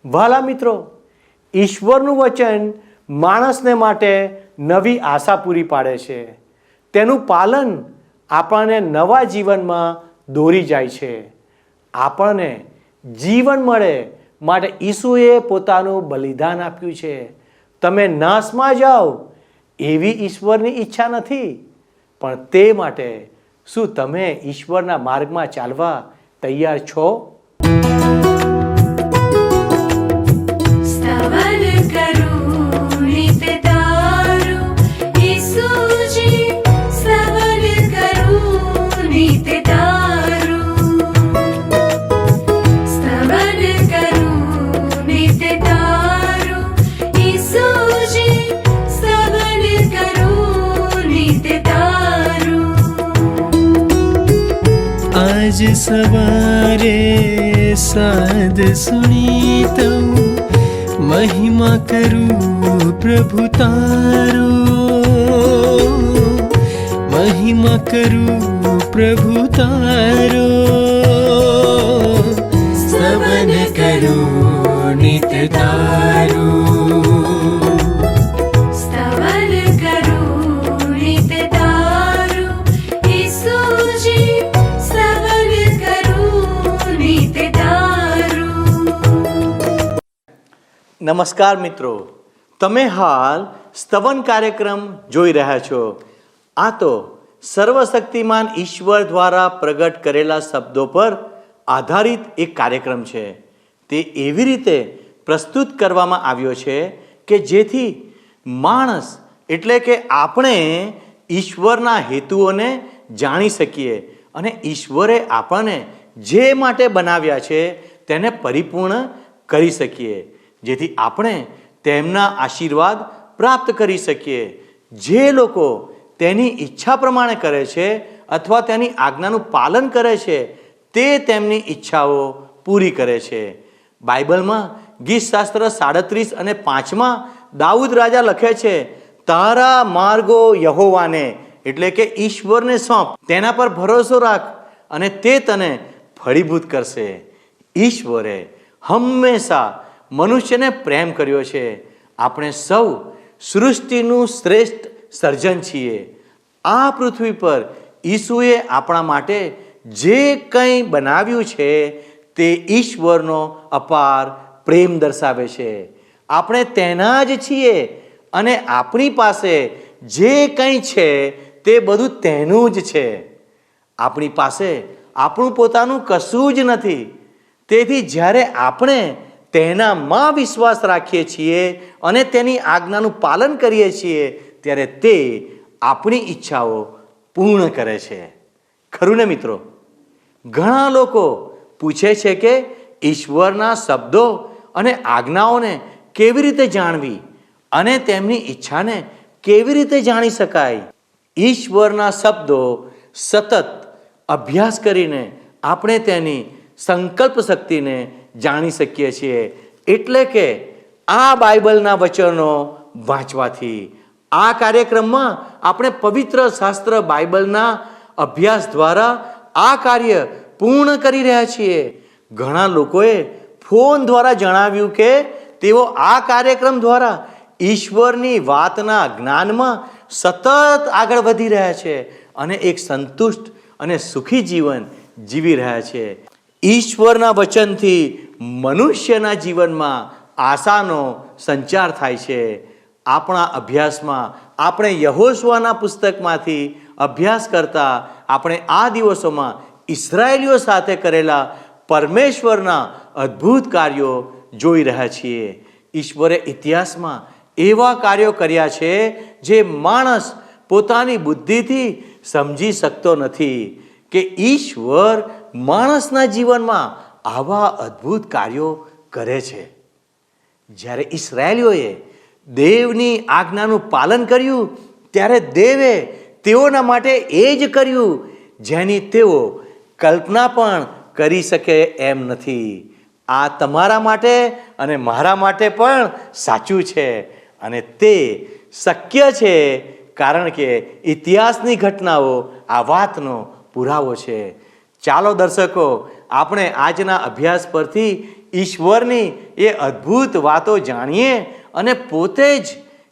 વહાલા મિત્રો, ઈશ્વરનું વચન માણસને માટે નવી આશા પૂરી પાડે છે. તેનું પાલન આપણને નવા જીવનમાં દોરી જાય છે. આપણને જીવન મળે માટે ઈસુએ પોતાનું બલિદાન આપ્યું છે. તમે નાશમાં જાઓ એવી ઈશ્વરની ઈચ્છા નથી, પણ તે માટે શું તમે ઈશ્વરના માર્ગમાં ચાલવા તૈયાર છો? आज सवारे साध सुनी तो महिमा करूं प्रभु तारो, महिमा करूं प्रभु तारो, स्तवन करूं नित तारो. નમસ્કાર મિત્રો, તમે હાલ સ્તવન કાર્યક્રમ જોઈ રહ્યા છો. આ તો સર્વશક્તિમાન ઈશ્વર દ્વારા પ્રગટ કરેલા શબ્દો પર આધારિત એક કાર્યક્રમ છે. તે એવી રીતે પ્રસ્તુત કરવામાં આવ્યો છે કે જેથી માણસ એટલે કે આપણે ઈશ્વરના હેતુઓને જાણી શકીએ અને ઈશ્વરે આપણને જે માટે બનાવ્યા છે તેને પરિપૂર્ણ કરી શકીએ, જેથી આપણે તેમના આશીર્વાદ પ્રાપ્ત કરી શકીએ. જે લોકો તેની ઈચ્છા પ્રમાણે કરે છે અથવા તેની આજ્ઞાનું પાલન કરે છે તે તેમની ઈચ્છાઓ પૂરી કરે છે. બાઇબલમાં ગીતશાસ્ત્ર 37 અને 5 દાઉદ રાજા લખે છે, તારા માર્ગો યહોવાને એટલે કે ઈશ્વરને સોંપ, તેના પર ભરોસો રાખ અને તે તને ફળીભૂત કરશે. ઈશ્વરે હંમેશા મનુષ્યને પ્રેમ કર્યો છે. આપણે સૌ સૃષ્ટિનું શ્રેષ્ઠ સર્જન છીએ. આ પૃથ્વી પર ઈસુએ આપણા માટે જે કંઈ બનાવ્યું છે તે ઈશ્વરનો અપાર પ્રેમ દર્શાવે છે. આપણે તેના જ છીએ અને આપણી પાસે જે કંઈ છે તે બધું તેનું જ છે. આપણી પાસે આપણું પોતાનું કશું જ નથી. તેથી જ્યારે આપણે તેનામાં વિશ્વાસ રાખીએ છીએ અને તેની આજ્ઞાનું પાલન કરીએ છીએ ત્યારે તે આપણી ઈચ્છાઓ પૂર્ણ કરે છે. ખરું ને મિત્રો? ઘણા લોકો પૂછે છે કે ઈશ્વરના શબ્દો અને આજ્ઞાઓને કેવી રીતે જાણવી અને તેમની ઈચ્છાને કેવી રીતે જાણી શકાય? ઈશ્વરના શબ્દો સતત અભ્યાસ કરીને આપણે તેની સંકલ્પ શક્તિને જાણી શકીએ છીએ. એટલે કે આ બાઇબલના વચનો વાંચવાથી. આ કાર્યક્રમમાં આપણે પવિત્ર શાસ્ત્ર બાઇબલના અભ્યાસ દ્વારા આ કાર્ય પૂર્ણ કરી રહ્યા છીએ. ઘણા લોકોએ ફોન દ્વારા જણાવ્યું કે તેઓ આ કાર્યક્રમ દ્વારા ઈશ્વરની વાતના જ્ઞાનમાં સતત આગળ વધી રહ્યા છે અને એક સંતુષ્ટ અને સુખી જીવન જીવી રહ્યા છે. ઈશ્વરના વચનથી મનુષ્યના જીવનમાં આશાનો સંચાર થાય છે. આપણા અભ્યાસમાં આપણે યહોશુઆના પુસ્તકમાંથી અભ્યાસ કરતા આપણે આ દિવસોમાં ઇસ્રાયેલીઓ સાથે કરેલા પરમેશ્વરના અદ્ભુત કાર્યો જોઈ રહ્યા છીએ. ઈશ્વરે ઇતિહાસમાં એવા કાર્યો કર્યા છે જે માણસ પોતાની બુદ્ધિથી સમજી શકતો નથી કે ઈશ્વર માણસના જીવનમાં આવા અદ્ભુત કાર્યો કરે છે. જ્યારે ઇસ્રાયેલીઓએ દેવની આજ્ઞાનું પાલન કર્યું ત્યારે દેવે તેઓના માટે એ જ કર્યું જેની તેઓ કલ્પના પણ કરી શકે એમ નથી. આ તમારા માટે અને મારા માટે પણ સાચું છે અને તે શક્ય છે કારણ કે ઇતિહાસની ઘટનાઓ આ વાતનો પુરાવો છે. ચાલો દર્શકો, આપણે આજના અભ્યાસ પરથી ઈશ્વરની એ અદ્ભુત વાતો જાણીએ અને પોતે જ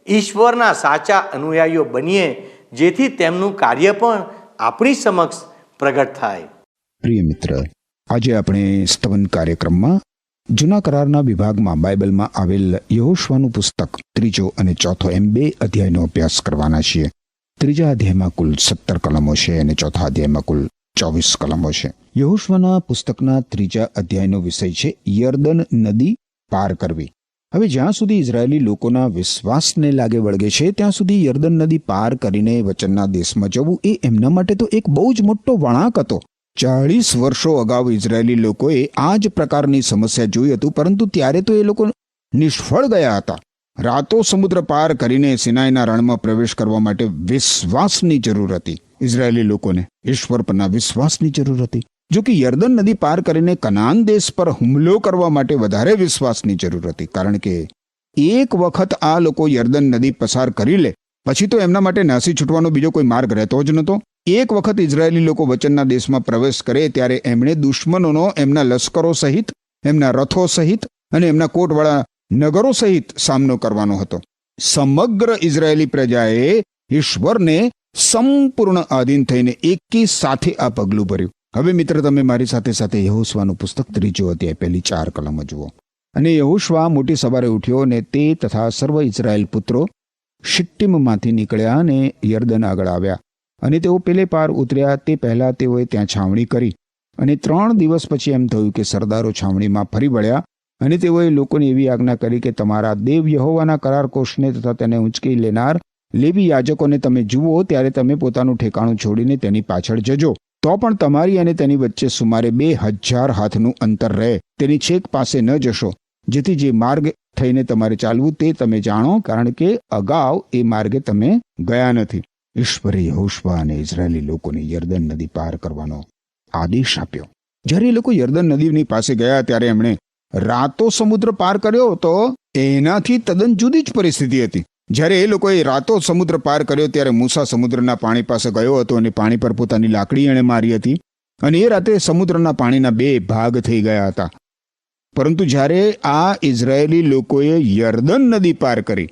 ઈશ્વરના સાચા અનુયાયીઓ બનીએ, જેથી તેમનું કાર્ય પણ આપણી સમક્ષ પ્રગટ થાય. પ્રિય મિત્ર, આજે આપણે સ્તવન કાર્યક્રમમાં જૂના કરારના વિભાગમાં બાઇબલમાં આવેલ યહોશુઆનું પુસ્તક 3 અને 4 એમ 2 અધ્યાયનો અભ્યાસ કરવાના છીએ. 3 અધ્યાયમાં કુલ 17 કલમો છે અને 4 અધ્યાયમાં કુલ 24 કલમો છે. યહોશુઆના પુસ્તકના 3 અધ્યાયનો વિષય છે યર્દન નદી પાર કરવી. હવે જ્યાં સુધી ઇઝરાયેલી લોકોના વિશ્વાસને લાગે વળગે છે ત્યાં સુધી યર્દન નદી પાર કરીને વચનના દેશમાં જવું એ એમના માટે તો એક બહુ જ મોટો વળાંક હતો. 40 વર્ષો અગાઉ ઇઝરાયેલી લોકોએ આ જ પ્રકારની સમસ્યા જોઈ હતું, પરંતુ ત્યારે તો એ લોકો નિષ્ફળ ગયા હતા. રાતો સમુદ્ર પાર કરીને સિનાઈના રણમાં પ્રવેશ કરવા માટે વિશ્વાસની જરૂર હતી. ઇઝરાયેલી લોકોને ઈશ્વર પરના વિશ્વાસની જરૂર હતી. જો કે યર્દન નદી પાર કરીને કનાન દેશ પર હુમલો કરવા માટે વધારે વિશ્વાસની જરૂર હતી, કારણ કે એક વખત આ લોકો યર્દન નદી પસાર કરી લે પછી તો એમના માટે નાસી છૂટવાનો બીજો કોઈ માર્ગ રહેતો જ નહોતો. એક વખત ઇઝરાયેલી લોકો વચનના દેશમાં પ્રવેશ કરે ત્યારે એમણે દુશ્મનોનો એમના લશ્કરો સહિત, એમના રથો સહિત અને એમના કોટવાળા નગરો સહિત સામનો કરવાનો હતો. સમગ્ર ઇઝરાયેલી પ્રજાએ ઈશ્વરને સંપૂર્ણ આધીન થઈને એકી સાથે આ પગલું ભર્યું. હવે મિત્ર, તમે મારી સાથે સાથે યહોશુઆનું પુસ્તક 3 અધ્યાય પહેલી 4 કલમો જુઓ. અને યહોશુઆ મોટી સવારે ઉઠ્યો અને તે તથા સર્વ ઇઝરાયેલ પુત્રો શિટ્ટીમમાંથી નીકળ્યા અને યર્દન આગળ આવ્યા. અને તેઓ પેલે પાર ઉતર્યા તે પહેલા તેઓએ ત્યાં છાવણી કરી. અને 3 દિવસ પછી એમ થયું કે સરદારો છાવણીમાં ફરી વળ્યા અને તેઓએ લોકોને એવી આજ્ઞા કરી કે તમારા દેવ યહોવાના કરાર કોષને તથા તેને ઉંચકી લેનાર લેવી યાજકોને તમે જુઓ ત્યારે તમે પોતાનું ઠેકાણું છોડીને તેની પાછળ જજો. તો પણ તમારી અને તેની વચ્ચે સુમારે 2000 હાથનું અંતર રહે. તેની છેક પાસે ન જશો, જેથી જે માર્ગ થઈને તમારે ચાલવું તે તમે જાણો, કારણ કે અગાઉ એ માર્ગે તમે ગયા નથી. ઈશ્વરે યહોશુઆ અને ઇઝરાયેલી લોકોને યર્દન નદી પાર કરવાનો આદેશ આપ્યો. જ્યારે એ લોકો યર્દન નદીની પાસે ગયા ત્યારે એમણે રાતો સમુદ્ર પાર કર્યો તો એનાથી તદ્દન જુદી જ પરિસ્થિતિ હતી. જ્યારે એ લોકોએ રાતો સમુદ્ર પાર કર્યો ત્યારે મૂસા સમુદ્રના પાણી પાસે ગયો હતો અને પાણી પર પોતાની લાકડી એણે મારી હતી અને એ રાતે સમુદ્રના પાણીના 2 ભાગ થઈ ગયા હતા. પરંતુ જ્યારે આ ઇઝરાયેલી લોકોએ યર્દન નદી પાર કરી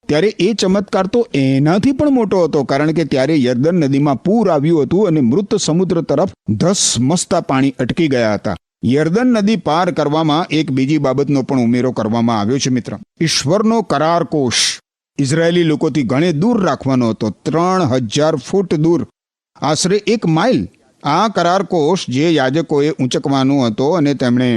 ત્યારે એ ચમત્કાર તો એનાથી પણ મોટો હતો, કારણ કે ત્યારે યર્દન નદીમાં પૂર આવ્યું હતું અને મૃત સમુદ્ર તરફ ધસમસતા પાણી અટકી ગયા હતા. યર્દન નદી પાર કરવામાં એક બીજી બાબતનો પણ ઉમેરો કરવામાં આવ્યો છે મિત્ર. ઈશ્વરનો કરાર કોષ ઇઝરાયેલી લોકોથી ઘણે દૂર રાખવાનો હતો, 3000 ફૂટ દૂર, આશરે 1 માઇલ. આ કરાર કોષ જે યાજકોએ ઊંચકવાનો હતો અને તેમણે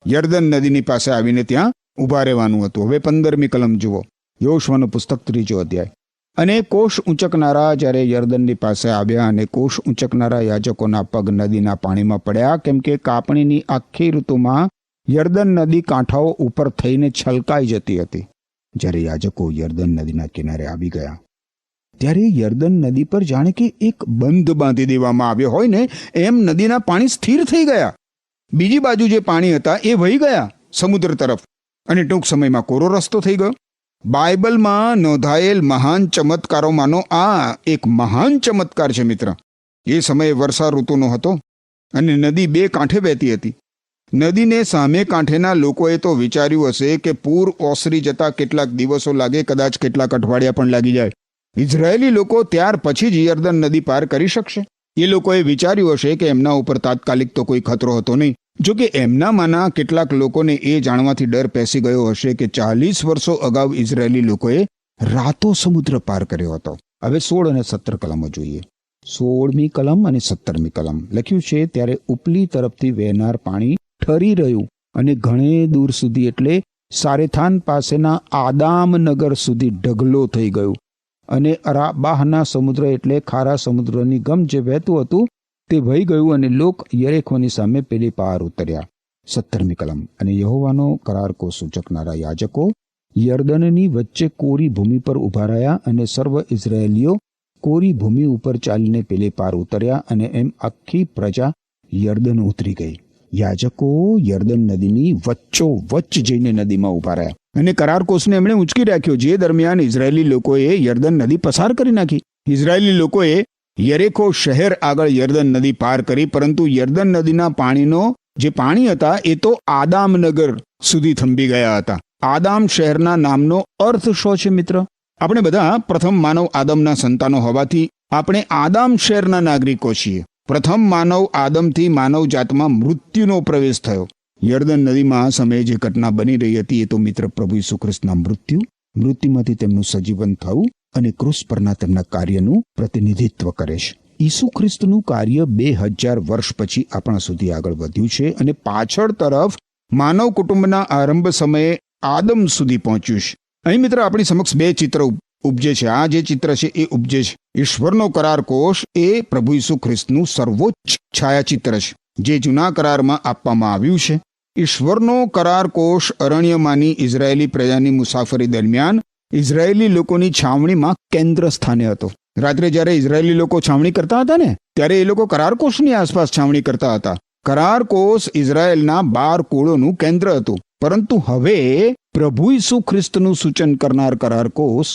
યર્દન નદીની પાસે આવીને ત્યાં ઊભા રહેવાનું હતું. હવે 15મી કલમ જુઓ, યહોશુઆનું પુસ્તક 3 અધ્યાય. અને કોષ ઊંચકનારા જ્યારે યર્દનની પાસે આવ્યા અને કોષ ઊંચકનારા યાજકોના પગ નદીના પાણીમાં પડ્યા, કેમ કે કાપણીની આખી ઋતુમાં યર્દન નદી કાંઠાઓ ઉપર થઈને છલકાઈ જતી હતી. જ્યારે યાજકો યર્દન નદીના કિનારે આવી ગયા ત્યારે યર્દન નદી પર જાણે કે એક બંધ બાંધી દેવામાં આવ્યો હોય ને એમ નદીના પાણી સ્થિર થઈ ગયા. બીજી બાજુ જે પાણી હતા એ વહી ગયા સમુદ્ર તરફ અને ટૂંક સમયમાં કોરો રસ્તો થઈ ગયો. બાઇબલમાં નોંધાયેલ મહાન ચમત્કારોમાંનો આ એક મહાન ચમત્કાર છે મિત્ર. એ સમયે વર્ષા ઋતુનો હતો અને નદી 2 કાંઠે વહેતી હતી. નદીને સામે કાંઠેના લોકોએ તો વિચાર્યું હશે કે પૂર ઓસરી જતા કેટલાક દિવસો લાગે, કદાચ કેટલાક અઠવાડિયા પણ લાગી જાય. ઇઝરાયેલી લોકો ત્યાર પછી જ યર્દન નદી પાર કરી શકશે. એ લોકોએ વિચાર્યું હશે કે એમના ઉપર તાત્કાલિક તો કોઈ ખતરો હતો નહીં. જો કે એમનામાંના કેટલાક લોકોને એ જાણવાથી ડર પેસી ગયો હશે કે 40 વર્ષો અગાઉ ઇઝરાયેલી લોકોએ રાતો સમુદ્ર પાર કર્યો હતો. હવે 16 અને 17 કલમો જોઈએ. 16મી કલમ અને 17મી કલમ લખ્યું છે, ત્યારે ઉપલી તરફથી વહેનાર પાણી ઠરી રહ્યું અને ઘણે દૂર સુધી એટલે સારેથાન પાસેના આદામ નગર સુધી ઢગલો થઈ ગયું અને અરાબાહના સમુદ્ર એટલે ખારા સમુદ્રની ગમ જે વહેતું હતું તે વહી ગયું અને લોક યરેખોની સામે પેલી પાર ઉતર્યા. 17મી કલમ. અને યહોવાનો કરાર કો સૂચકનારા યાજકો યર્દનની વચ્ચે કોરી ભૂમિ પર ઊભા રહ્યા અને સર્વ ઇઝરાયેલીઓ કોરી ભૂમિ ઉપર ચાલીને પેલે પાર ઉતર્યા અને એમ આખી પ્રજા યર્દન ઉતરી ગઈ. યાજકો યર્દન નદીની વચ્ચોવચ્ચ જઈને નદીમાં ઊભા રહ્યા અને કરાર કોષને એમણે ઊંચકી રાખ્યો, જે દરમિયાન ઇઝરાયેલી લોકોએ યર્દન નદી પસાર કરી નાખી. ઇઝરાયેલી લોકોએ યરેખો શહેર આગળ યર્દન નદી પાર કરી, પરંતુ યર્દન નદીના પાણીનો જે પાણી હતા એ તો આદામનગર સુધી થંભી ગયા હતા. આદામ શહેરના નામનો અર્થ શું છે મિત્ર? આપણે બધા પ્રથમ માનવ આદમના સંતાનો હોવાથી આપણે આદામ શહેરના નાગરિકો છીએ. પ્રથમ માનવ આદમથી માનવ જાતમાં મૃત્યુનો પ્રવેશ થયો. યર્દન નદીમાં આ સમયે જે ઘટના બની રહી હતી એ તો મિત્ર પ્રભુ ઈસુ ખ્રિસ્તના મૃત્યુમાંથી તેમનું સજીવન થવું અને ક્રૂસ પરના તેમના કાર્યનું પ્રતિનિધિત્વ કરે છે. ઈસુ ખ્રિસ્તનું કાર્ય 2000 વર્ષ પછી આપણા સુધી આગળ વધ્યું છે અને પાછળ તરફ માનવ કુટુંબના આરંભ સમયે આદમ સુધી પહોંચ્યું છે. અહીં મિત્ર આપણી સમક્ષ બે ચિત્ર ઉપજે છે. આ જે ચિત્ર છે એ ઉપજે છે ઈશ્વરનો કરાર કોષ એ પ્રભુ ઈસુ ખ્રિસ્તનું સર્વોચ્ચ છાયાચિત્ર છે જે જૂના કરારમાં આપવામાં આવ્યું છે. ઈશ્વરનો કરાર કોષ અરણ્યમાંની ઇઝરાયેલી પ્રજાની મુસાફરી દરમિયાન ઇઝરાયેલી લોકોની છાવણીમાં કેન્દ્ર સ્થાને હતો. રાત્રે જ્યારે ઇઝરાયેલી લોકો છાવણી કરતા હતા ને ત્યારે એ લોકો કરાર કોષની આસપાસ છાવણી કરતા હતા. કરાર કોષ ઇઝરાયેલના 12 કુળોનું કેન્દ્ર હતું. પરંતુ હવે પ્રભુ ઈસુ ખ્રિસ્તનું સૂચન કરનાર કરાર કોષ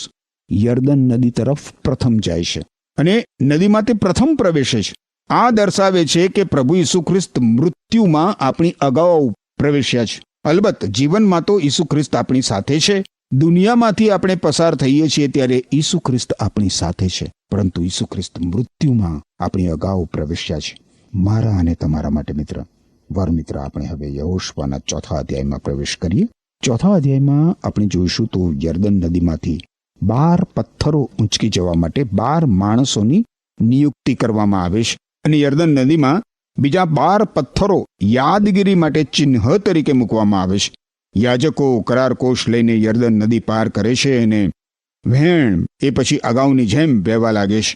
યર્દન નદી તરફ પ્રથમ જાય છે અને નદીમાં તે પ્રથમ પ્રવેશે છે. આ દર્શાવે છે કે પ્રભુ ઈસુ ખ્રિસ્ત મૃત્યુમાં આપણી અગાઉ પ્રવેશ્યા છે. અલબત્ત જીવનમાં તો ઈસુ ખ્રિસ્ત આપણી સાથે છે. દુનિયામાંથી આપણે પસાર થઈએ છીએ ત્યારે ઈસુ ખ્રિસ્ત આપણી સાથે છે, પરંતુ ઈસુ ખ્રિસ્ત મૃત્યુમાં આપણી અગાઉ પ્રવેશ્યા છે. મારા અને તમારા માટે મિત્ર આપણે હવે યહોશુઆના 4થા અધ્યાયમાં પ્રવેશ કરીએ. 4થા અધ્યાયમાં આપણે જોઈશું તો યર્દન નદીમાંથી 12 પથ્થરો ઊંચકી જવા માટે 12 માણસોની નિયુક્તિ કરવામાં આવે છે અને યર્દન નદીમાં બીજા 12 પથ્થરો યાદગીરી માટે ચિહ્ન તરીકે મૂકવામાં આવે છે. યાજકો કરાર કોષ લઈને યર્દન નદી પાર કરે છે અને વહેણ એ પછી અગાઉની જેમ વહેવા લાગે છે.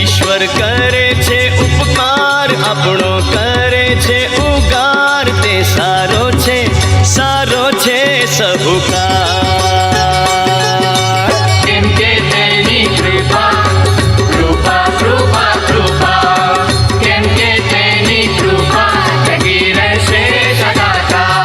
ઈશ્વર કરે છે ઉપકાર, આપણો કરે છે ઉગાર, તે સારો છે સહુકાર. કેમ કે તેની કૃપા કેમ કે તેની કૃપા ટકી રહેશે સદાકાળ.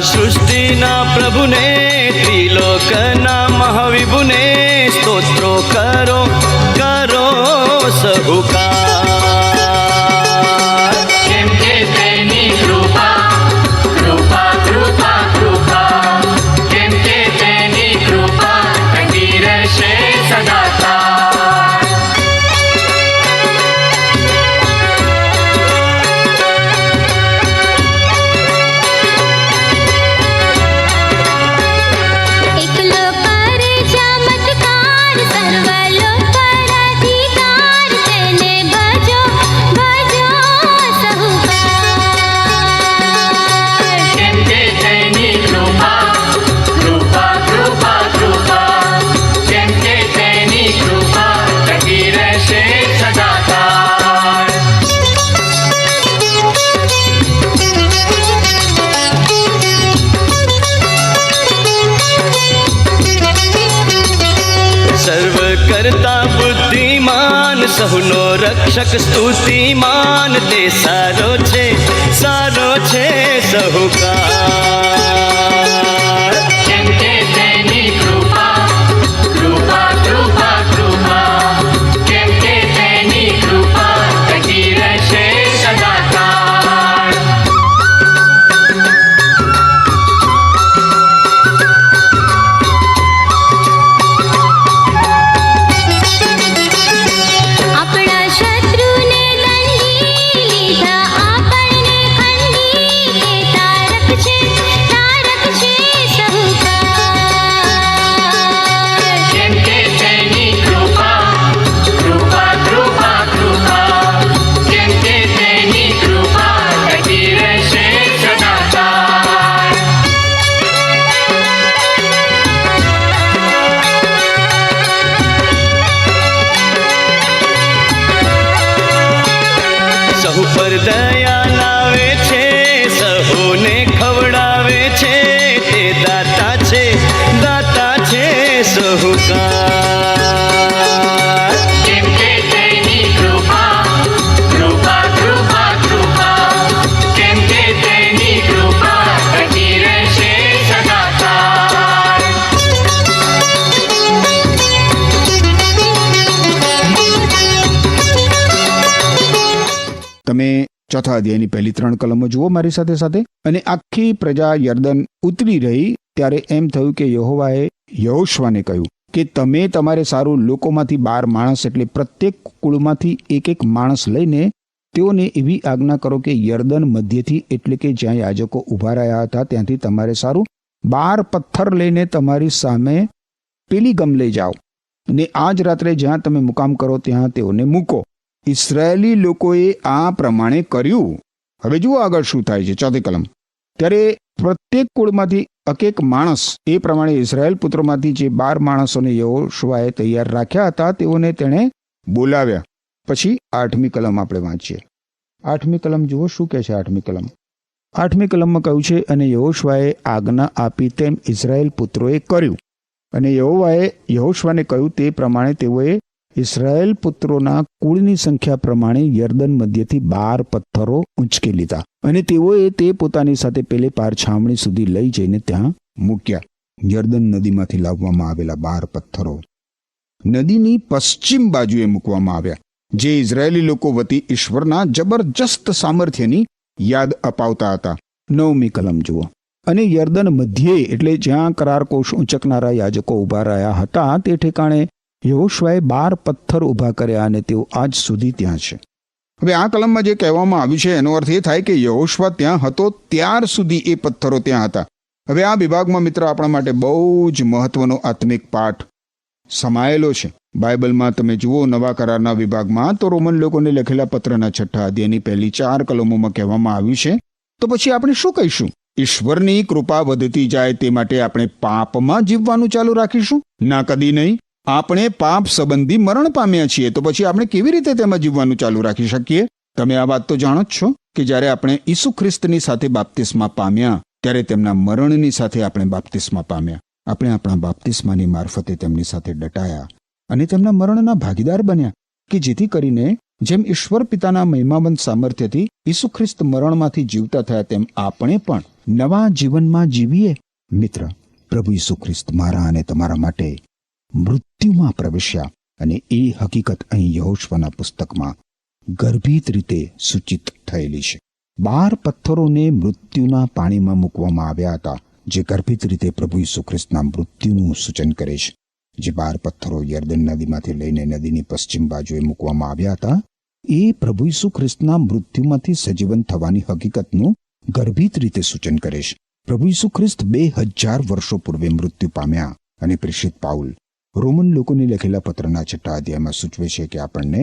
સૃષ્ટિના પ્રભુને, ત્રિલોકના મહાવિભુને સ્તોત્રો કરો સહુકાર. કેમ કે તેની કૃપા કેમ કે તેની કૃપા ટકી રહેશે સદાકાળ. સર્વ કરતા બુદ્ધિમાન, સહુનો રક્ષક સ્તુતિમાન, તે સારો છે સહુકાર. કેમ કે તેની કૃપા કેમ કે તેની કૃપા ટકી રહેશે સદાકાળ. છે તમે 4થા અધ્યાયની પહેલી 3 કલમો જુઓ મારી સાથે સાથે. અને આખી પ્રજા યર્દન ઉતરી રહી ત્યારે એમ થયું કે યહોવાએ યહોશવાને કહ્યું કે તમે તમારે સારું લોકોમાંથી 12 માણસ એટલે પ્રત્યેક કુળમાંથી એક માણસ લઈને તેઓને એવી આજ્ઞા કરો કે યર્દન મધ્યથી એટલે કે જ્યાં યાજકો ઊભા રહ્યા હતા ત્યાંથી તમારે સારું 12 પથ્થર લઈને તમારી સામે પેલી ગમ લઈ જાઓ અને આજ રાત્રે જ્યાં તમે મુકામ કરો ત્યાં તેઓને મૂકો. ઇસ્રાયેલી લોકોએ આ પ્રમાણે કર્યું. હવે જુઓ આગળ શું થાય છે. 4th કલમ. ત્યારે પ્રત્યેક કુળમાંથી એક માણસ એ પ્રમાણે ઇસ્રાયેલ પુત્રોમાંથી જે 12 માણસોને યહોશુઆએ તૈયાર રાખ્યા હતા તેઓને તેણે બોલાવ્યા. પછી 8મી કલમ આપણે વાંચીએ. 8મી કલમ જુઓ શું કહે છે. 8મી કલમ. 8મી કલમમાં કહ્યું છે, અને યહોશુઆએ આજ્ઞા આપી તેમ ઇસ્રાયેલ પુત્રોએ કર્યું. અને યહોવાએ યહોશુઆને કહ્યું તે પ્રમાણે તેઓએ ઇસ્રાયેલ પુત્રોના કુળની સંખ્યા પ્રમાણે યર્દન મધ્યથી 12 પથ્થરો ઊંચકી લીધા અને તેઓએ તે પોતાની સાથે પેલે પાર છાવણી સુધી લઈ જઈને ત્યાં મૂક્યા. યર્દન નદીમાંથી લાવવામાં આવેલા 12 પથ્થરો નદીની પશ્ચિમ બાજુએ મૂકવામાં આવ્યા, જે ઇઝરાયેલી લોકો વતી ઈશ્વરના જબરજસ્ત સામર્થ્યની યાદ અપાવતા હતા. 9મી કલમ જુઓ. અને યર્દન મધ્યે એટલે જ્યાં કરારકોશ ઊંચકનારા યાજકો ઊભા રહ્યા હતા તે ઠેકાણે યહોશુઆએ 12 પથ્થર ઊભા કર્યા અને તેઓ આજ સુધી ત્યાં છે. હવે આ કલમમાં જે કહેવામાં આવ્યું છે એનો અર્થ એ થાય કે યહોશુઆ ત્યાં હતો ત્યાર સુધી એ પથ્થરો ત્યાં હતા. હવે આ વિભાગમાં મિત્ર આપણા માટે બહુ જ મહત્વનો આત્મિક પાઠ સમાયેલો છે. બાઇબલમાં તમે જુઓ નવા કરારના વિભાગમાં તો રોમન લોકોને લખેલા પત્રના 6થા અધ્યાયની પહેલી 4 કલમોમાં કહેવામાં આવ્યું છે. તો પછી આપણે શું કહીશું? ઈશ્વરની કૃપા વધતી જાય તે માટે આપણે પાપમાં જીવવાનું ચાલુ રાખીશું? ના, કદી નહીં. આપણે પાપ સંબંધી મરણ પામ્યા છીએ, તો પછી આપણે કેવી રીતે તેમાં જીવવાનું ચાલુ રાખી શકીએ? તમે આ વાત તો જાણો જ છો કે જ્યારે આપણે ઈસુ ખ્રિસ્તની સાથે બાપ્તિસ્મા પામ્યા ત્યારે તેમના મરણની સાથે આપણે બાપ્તિસ્મા પામ્યા. આપણે આપણા બાપ્તિસ્માની મારફતે તેમની સાથે દટાયા અને તેમના મરણના ભાગીદાર બન્યા, કે જેથી કરીને જેમ ઈશ્વર પિતાના મહિમાવંત સામર્થ્યથી ઈસુ ખ્રિસ્ત મરણમાંથી જીવતા થયા તેમ આપણે પણ નવા જીવનમાં જીવીએ. મિત્ર, પ્રભુ ઈસુ ખ્રિસ્ત મારા અને તમારા માટે મૃત્યુમાં પ્રવેશ્યા અને એ હકીકત અહીં યહોશુઆના પુસ્તકમાં ગર્ભિત રીતે સૂચિત થયેલી છે. 12 પથ્થરોને મૃત્યુના પાણીમાં મૂકવામાં આવ્યા હતા, જે ગર્ભિત રીતે પ્રભુ ઈસુ ખ્રિસ્તના મૃત્યુનું સૂચન કરે છે. જે 12 પથ્થરો યર્દન નદીમાંથી લઈને નદીની પશ્ચિમ બાજુએ મૂકવામાં આવ્યા હતા એ પ્રભુ ઈસુ ખ્રિસ્તના મૃત્યુમાંથી સજીવન થવાની હકીકતનું ગર્ભિત રીતે સૂચન કરે છે. પ્રભુ ઈસુ ખ્રિસ્ત 2000 વર્ષો પૂર્વે મૃત્યુ પામ્યા અને પ્રેષિત પાઉલ રોમન લોકોને લખેલા પત્રના 6થા અધ્યાયમાં સૂચવે છે કે આપણને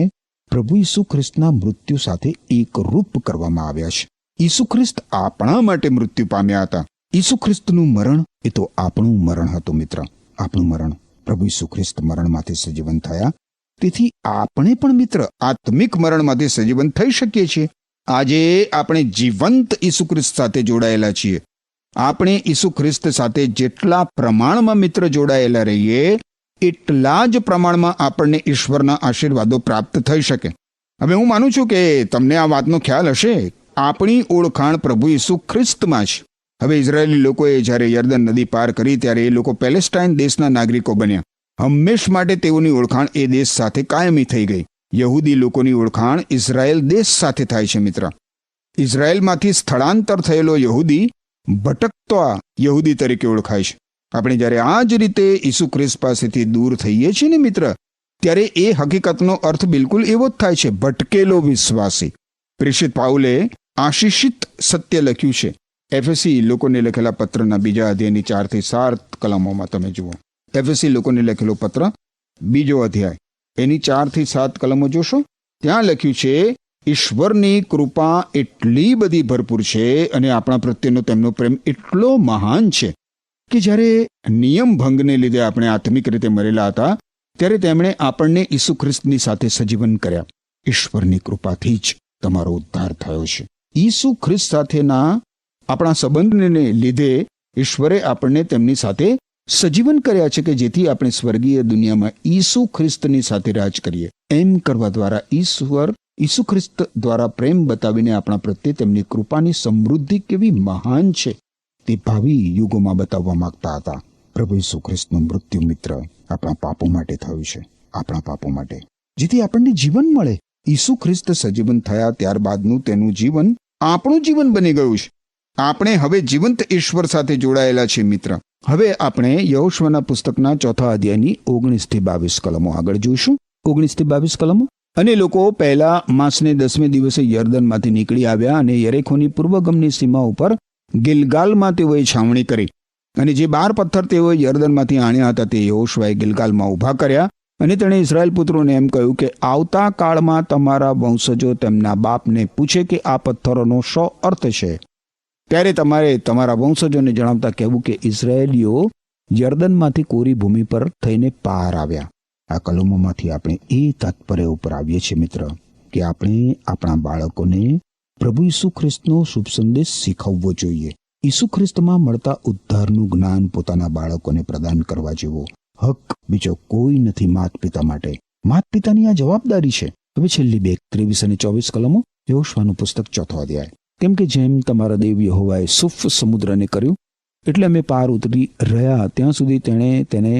પ્રભુ ઈસુ ખ્રિસ્તના મૃત્યુ સાથે એકરૂપ કરવામાં આવ્યા છે. ઈસુ ખ્રિસ્ત આપણા માટે મૃત્યુ પામ્યા હતા. ઈસુ ખ્રિસ્તનું મરણ એ તો આપણું મરણ હતું. મિત્ર, આપણું મરણ. પ્રભુ ઈસુ ખ્રિસ્ત મરણમાંથી સજીવન થયા, તેથી આપણે પણ મિત્ર આત્મિક મરણમાંથી સજીવન થઈ શકીએ છીએ. આજે આપણે જીવંત ઈસુ ખ્રિસ્ત સાથે જોડાયેલા છીએ. આપણે ઈસુ ખ્રિસ્ત સાથે જેટલા પ્રમાણમાં મિત્ર જોડાયેલા રહીએ એટલા જ પ્રમાણમાં આપણને ઈશ્વરના આશીર્વાદો પ્રાપ્ત થઈ શકે. હવે હું માનું છું કે તમને આ વાતનો ખ્યાલ હશે. આપણી ઓળખાણ પ્રભુ ઈસુ ખ્રિસ્તમાં છે. હવે ઇઝરાયેલી લોકોએ જ્યારે યર્દન નદી પાર કરી ત્યારે એ લોકો પેલેસ્ટાઇન દેશના નાગરિકો બન્યા. હંમેશ માટે તેઓની ઓળખાણ એ દેશ સાથે કાયમી થઈ ગઈ. યહૂદી લોકોની ઓળખાણ ઇઝરાયેલ દેશ સાથે થાય છે. મિત્ર, ઇઝરાયેલમાંથી સ્થળાંતર થયેલો યહૂદી ભટકતા યહૂદી તરીકે ઓળખાય છે. આપણે જ્યારે આ જ રીતે ઈસુ ખ્રિસ્ત પાસેથી દૂર થઈએ છીએ ને મિત્ર, ત્યારે એ હકીકતનો અર્થ બિલકુલ એવો જ થાય છે, ભટકેલો વિશ્વાસી. પ્રેષિત પાઉલે આશીષિત સત્ય લખ્યું છે. એફેસી લોકોને લખેલા પત્રના 2 અધ્યાયની 4 થી 7 કલમોમાં તમે જુઓ. એફેસી લોકોને લખેલો પત્ર 2 અધ્યાય એની 4 થી 7 કલમો જોશો. ત્યાં લખ્યું છે, ઈશ્વરની કૃપા એટલી બધી ભરપૂર છે અને આપણા પ્રત્યેનો તેમનો પ્રેમ એટલો મહાન છે કે જ્યારે નિયમ ભંગને લીધે આપણે આત્મિક રીતે મરેલા હતા ત્યારે તેમણે આપણને ઈસુ ખ્રિસ્તની સાથે સજીવન કર્યા. ઈશ્વરની કૃપાથી જ તમારો ઉદ્ધાર થયો છે. ઈસુ ખ્રિસ્ત સાથેના આપણા સંબંધને લીધે ઈશ્વરે આપણને તેમની સાથે સજીવન કર્યા છે કે જેથી આપણે સ્વર્ગીય દુનિયામાં ઈસુ ખ્રિસ્તની સાથે રાજ કરીએ. એમ કરવા દ્વારા ઈશ્વર ઈસુ ખ્રિસ્ત દ્વારા પ્રેમ બતાવીને આપણા પ્રત્યે તેમની કૃપાની સમૃદ્ધિ કેવી મહાન છે તે ભાવિ યુગોમાં બતાવવા માંગતા હતા. પ્રભુ ઈસુ ખ્રિસ્તનું મૃત્યુ મિત્ર આપણા પાપો માટે થયું છે, આપણા પાપો માટે, જેથી આપણને જીવન મળે. ઈસુ ખ્રિસ્ત સજીવન થયા ત્યારબાદનું તેનું જીવન આપણું જીવન બની ગયું છે. આપણે હવે જીવંત ઈશ્વર સાથે જોડાયેલા છીએ મિત્ર. હવે આપણે યહોશુઆના પુસ્તકના 4 અધ્યાયની 19-22 કલમો આગળ જોઈશું. 19-22 કલમો. અને લોકો પહેલા માસને 10મે દિવસે યર્દનમાંથી નીકળી આવ્યા અને યરેખોની પૂર્વગમની સીમા ઉપર ગિલગાલમાં તેઓએ છાવણી કરી. અને જે 12 પથ્થર તેઓએ યર્દનમાંથી આણ્યા હતા તે યહોશુઆએ ગિલગાલમાં ઊભા કર્યા. અને તેણે ઇઝરાયેલ પુત્રોને એમ કહ્યું કે આવતા કાળમાં તમારા વંશજો તેમના બાપને પૂછે કે આ પથ્થરોનો શો અર્થ છે, ત્યારે તમારે તમારા વંશજોને જણાવતા કહેવું કે ઇઝરાયેલીઓ યર્દનમાંથી કોરી ભૂમિ પર થઈને પાર આવ્યા. આ કલમોમાંથી આપણે એ તાત્પર્ય ઉપર આવીએ છીએ મિત્ર કે આપણે આપણા બાળકોને પ્રભુ ઈસુ ખ્રિસ્તનો શુભ સંદેશ શીખવવો જોઈએ. ઈસુ ખ્રિસ્તમાં મળતા ઉદ્ધારનું જ્ઞાન પોતાના બાળકોને પ્રદાન કરવા જેવો હક બીજો કોઈ નથી માત પિતા માટે. માત પિતાની આ જવાબદારી છે. હવે છેલ્લી 2, 23 અને 24 કલમો. યહોશુઆનું પુસ્તક 4 અધ્યાય. કેમ કે જેમ તમારા દેવ યહોવાએ સુફ સમુદ્રને કર્યું એટલે અમે પાર ઉતરી રહ્યા ત્યાં સુધી તેણે તેને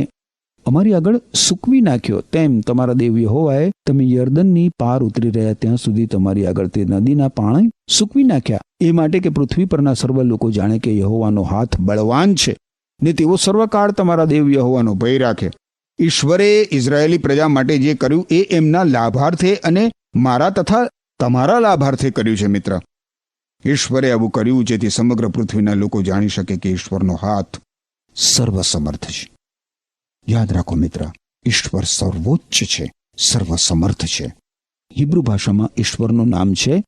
અમારી આગળ સૂકવી નાખ્યો, તેમ તમારા દેવ યહોવાએ તમે યર્દનની પાર ઉતરી રહ્યા ત્યાં સુધી તમારી આગળ તે નદીના પાણી સૂકવી નાખ્યા, એ માટે કે પૃથ્વી પરના સર્વ લોકો જાણે કે યહોવાનો હાથ બળવાન છે ને તેઓ સર્વકાળ તમારા દેવ યહોવાનો ભય રાખે. ઈશ્વરે ઇઝરાયેલી પ્રજા માટે જે કર્યું એ એમના લાભાર્થે અને મારા તથા તમારા લાભાર્થે કર્યું છે મિત્ર. ઈશ્વરે આવું કર્યું જેથી સમગ્ર પૃથ્વીના લોકો જાણી શકે કે ઈશ્વરનો હાથ સર્વસમર્થ છે. યાદ રાખો મિત્ર, ઈશ્વર સર્વોચ્ચ છે, સર્વસમર્થ છે. હિબ્રુ ભાષામાં ઈશ્વરનું નામ છે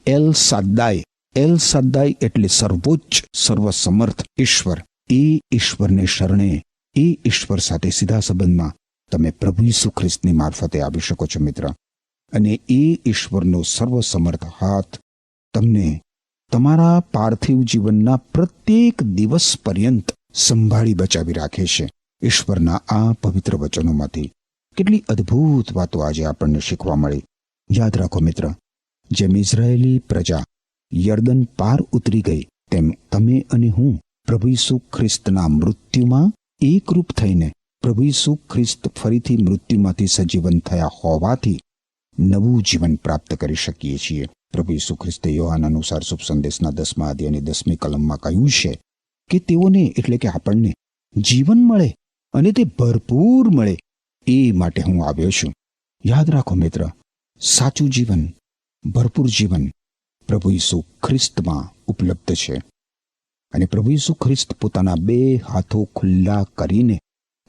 એલ સાદ્દાય. એલ સાદ્દાય એટલે સર્વોચ્ચ, સર્વસમર્થ ઈશ્વર. એ ઈશ્વરને શરણે, એ ઈશ્વર સાથે સીધા સંબંધમાં તમે પ્રભુ ઈસુ ખ્રિસ્તની મારફતે આવી શકો છો મિત્ર. અને એ ઈશ્વરનો સર્વસમર્થ હાથ તમને તમારા પાર્થિવ જીવનના પ્રત્યેક દિવસ પર્યંત સંભાળી બચાવી રાખે છે. ઈશ્વરના આ પવિત્ર વચનોમાંથી કેટલી અદ્ભુત વાતો આજે આપણને શીખવા મળી. યાદ રાખો મિત્ર, જેમ ઇઝરાયેલી પ્રજા યર્દન પાર ઉતરી ગઈ તેમ તમે અને હું પ્રભુ ઈસુ ખ્રિસ્તના મૃત્યુમાં એકરૂપ થઈને પ્રભુ ઈસુ ખ્રિસ્ત ફરીથી મૃત્યુમાંથી સજીવન થયા હોવાથી નવું જીવન પ્રાપ્ત કરી શકીએ છીએ. પ્રભુ ઈસુ ખ્રિસ્તે યોહાન અનુસાર શુભ સંદેશના 10મા અધ્યાયની 10મી કલમમાં કહ્યું છે કે તેઓને એટલે કે આપણને જીવન મળે અને તે ભરપૂર મળે, એ માટે હું આવ્યો છું. યાદ રાખો મિત્ર, સાચું જીવન, ભરપૂર જીવન પ્રભુ ઈસુ ખ્રિસ્તમાં ઉપલબ્ધ છે. અને પ્રભુ ઈસુ ખ્રિસ્ત પોતાના 2 હાથો ખુલ્લા કરીને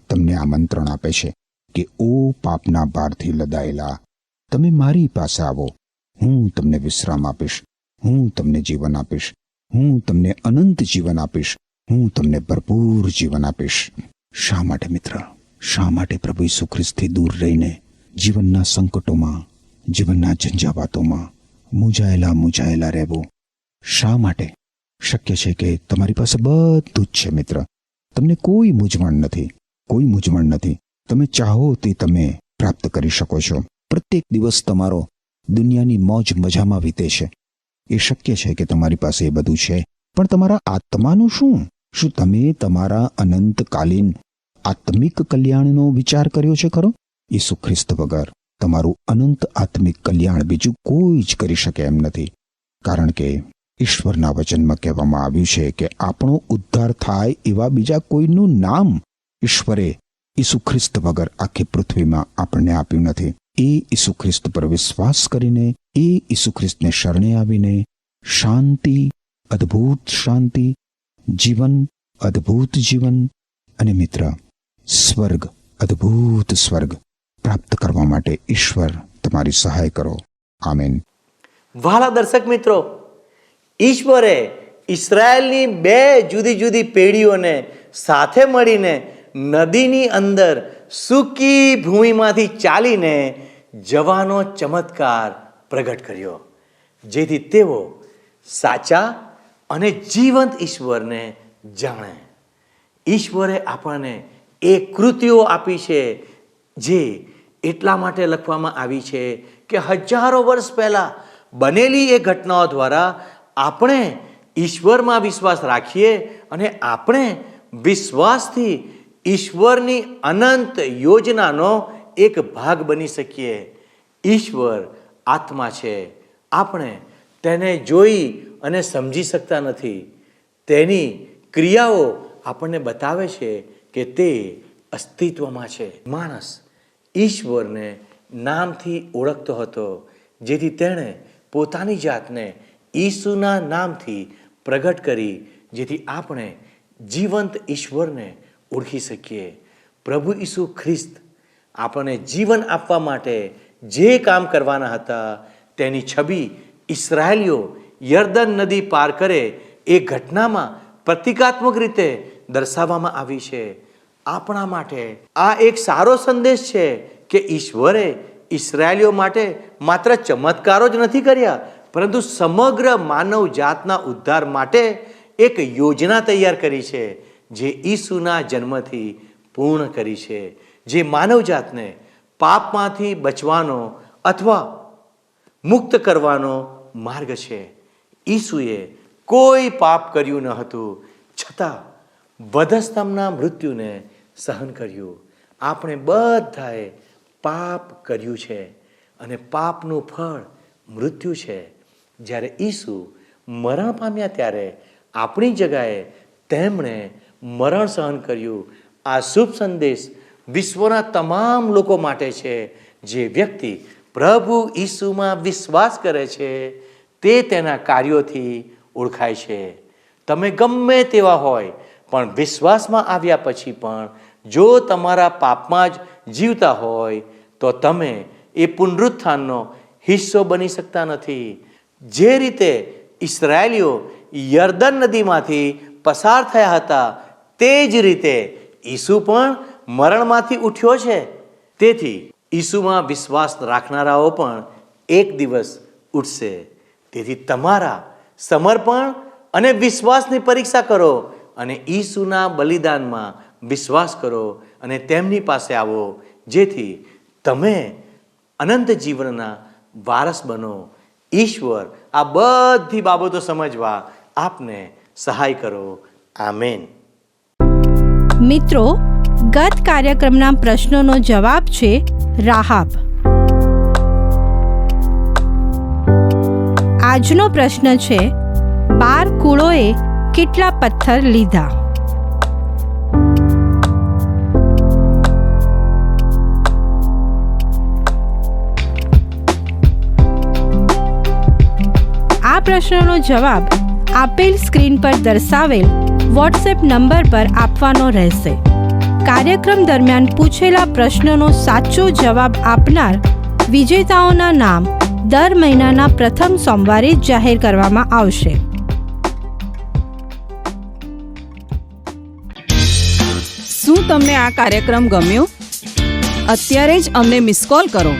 તમને આમંત્રણ આપે છે કે ઓ પાપના ભારથી લદાયેલા, તમે મારી પાસે આવો, હું તમને વિશ્રામ આપીશ, હું તમને જીવન આપીશ, હું તમને અનંત જીવન આપીશ, હું તમને ભરપૂર જીવન આપીશ. શા માટે મિત્ર, શા માટે પ્રભુ ઈસુ ખ્રિસ્તથી દૂર રહીને જીવનના સંકટોમાં, જીવનના ઝંઝાવાતોમાં મૂંઝાયેલા રહેવું? શા માટે? શક્ય છે કે તમારી પાસે બધું જ છે મિત્ર, તમને કોઈ મૂંઝવણ નથી, કોઈ મૂંઝવણ નથી. તમે ચાહો તે તમે પ્રાપ્ત કરી શકો છો. પ્રત્યેક દિવસ તમારો દુનિયાની મોજ મજામાં વીતે છે. એ શક્ય છે કે તમારી પાસે એ બધું છે, પણ તમારા આત્માનું શું? શું તમે તમારા અનંતકાલીન આત્મિક કલ્યાણનો વિચાર કર્યો છે ખરો? ઈસુ ખ્રિસ્ત વગર તમારું અનંત આત્મિક કલ્યાણ બીજું કોઈ જ કરી શકે એમ નથી. કારણ કે ઈશ્વરના વચનમાં કહેવામાં આવ્યું છે કે આપણો ઉદ્ધાર થાય એવા બીજા કોઈનું નામ ઈશ્વરે ઈસુ ખ્રિસ્ત વગર આખી પૃથ્વીમાં આપણને આપ્યું નથી. એ ઈસુ ખ્રિસ્ત પર વિશ્વાસ કરીને, એ ઈસુ ખ્રિસ્તને શરણે આવીને શાંતિ, અદ્ભુત શાંતિ, જીવન, અદ્ભુત જીવન અને મિત્ર સ્વર્ગ, અદ્ભુત સ્વર્ગ પ્રાપ્ત કરવા માટે ઈશ્વર તમારી સહાય કરો. આમેન. વહાલા દર્શક મિત્રો, ઈશ્વરે ઇઝરાયેલની 2 જુદી જુદી પેઢીઓને સાથે મળીને નદીની અંદર સૂકી ભૂમિમાંથી ચાલીને જવાનો ચમત્કાર પ્રગટ કર્યો, જેથી તેઓ સાચા અને જીવંત ઈશ્વરને જાણે. ઈશ્વરે આપણને એ કૃતિઓ આપી છે જે એટલા માટે લખવામાં આવી છે કે હજારો વર્ષ પહેલાં બનેલી એ ઘટનાઓ દ્વારા આપણે ઈશ્વરમાં વિશ્વાસ રાખીએ અને આપણે વિશ્વાસથી ઈશ્વરની અનંત યોજનાનો એક ભાગ બની શકીએ. ઈશ્વર આત્મા છે. આપણે તેને જોઈ અને સમજી શકતા નથી. તેની ક્રિયાઓ આપણને બતાવે છે કે તે અસ્તિત્વમાં છે. માણસ ઈશ્વરને નામથી ઓળખતો હતો, જેથી તેણે પોતાની જાતને ઈસુના નામથી પ્રગટ કરી, જેથી આપણે જીવંત ઈશ્વરને ઓળખી શકીએ. પ્રભુ ઈસુ ખ્રિસ્ત આપણને જીવન આપવા માટે જે કામ કરવાના હતા તેની છબી ઇસ્રાયેલીઓ યર્દન નદી પાર કરે એ ઘટનામાં પ્રતિકાત્મક રીતે દર્શાવવામાં આવી છે. આપણા માટે આ એક સારો સંદેશ છે કે ઈશ્વરે ઇસ્રાયેલીઓ માટે માત્ર ચમત્કારો જ નથી કર્યા, પરંતુ સમગ્ર માનવ જાતના ઉદ્ધાર માટે એક યોજના તૈયાર કરી છે, જે ઈસુના જન્મથી પૂર્ણ કરી છે, જે માનવ જાતને પાપમાંથી બચવાનો અથવા મુક્ત કરવાનો માર્ગ છે. ઈસુએ કોઈ પાપ કર્યું ન હતું, છતાં વધસ્તંભના મૃત્યુને સહન કર્યું. આપણે બધાએ પાપ કર્યું છે અને પાપનું ફળ મૃત્યુ છે. જ્યારે ઈસુ મરણ પામ્યા ત્યારે આપણી જગાએ તેમણે મરણ સહન કર્યું. આ શુભ સંદેશ વિશ્વના તમામ લોકો માટે છે. જે વ્યક્તિ પ્રભુ ઈસુમાં વિશ્વાસ કરે છે તે તેના કાર્યોથી ઓળખાય છે. તમે ગમે તેવા હોય, પણ વિશ્વાસમાં આવ્યા પછી પણ જો તમારા પાપમાં જ જીવતા હોય તો તમે એ પુનરુત્થાનનો હિસ્સો બની શકતા નથી. જે રીતે ઇસ્રાયેલીઓ યર્દન નદીમાંથી પસાર થયા હતા, તે જ રીતે ઈસુ પણ મરણમાંથી ઉઠ્યો છે. તેથી ઈસુમાં વિશ્વાસ રાખનારાઓ પણ એક દિવસ ઉઠશે. તેથી તમારા સમર્પણ અને વિશ્વાસની પરીક્ષા કરો અને ઈસુના બલિદાનમાં વિશ્વાસ કરો અને તેમની પાસે આવો, જેથી તમે અનંત જીવનના વારસ બનો. ઈશ્વર આ બધી બાબતો સમજવા આપને સહાય કરો. આમેન. મિત્રો, ગત કાર્યક્રમના પ્રશ્નોનો જવાબ છે રાહાબ. આજનો પ્રશ્ન છે, 12 કુળોએ કેટલા પથ્થર લીધા? આ પ્રશ્નનો જવાબ આપેલ સ્ક્રીન પર દર્શાવેલ વોટ્સએપ નંબર પર આપવાનો રહેશે. કાર્યક્રમ દરમિયાન પૂછેલા પ્રશ્નનો સાચો જવાબ આપનાર વિજેતાઓના નામ દર મહિનાના પ્રથમ સોમવારે જાહેર કરવામાં આવશે. શું તમને આ કાર્યક્રમ ગમ્યો? અત્યારે જ અમને મિસ કોલ કરો.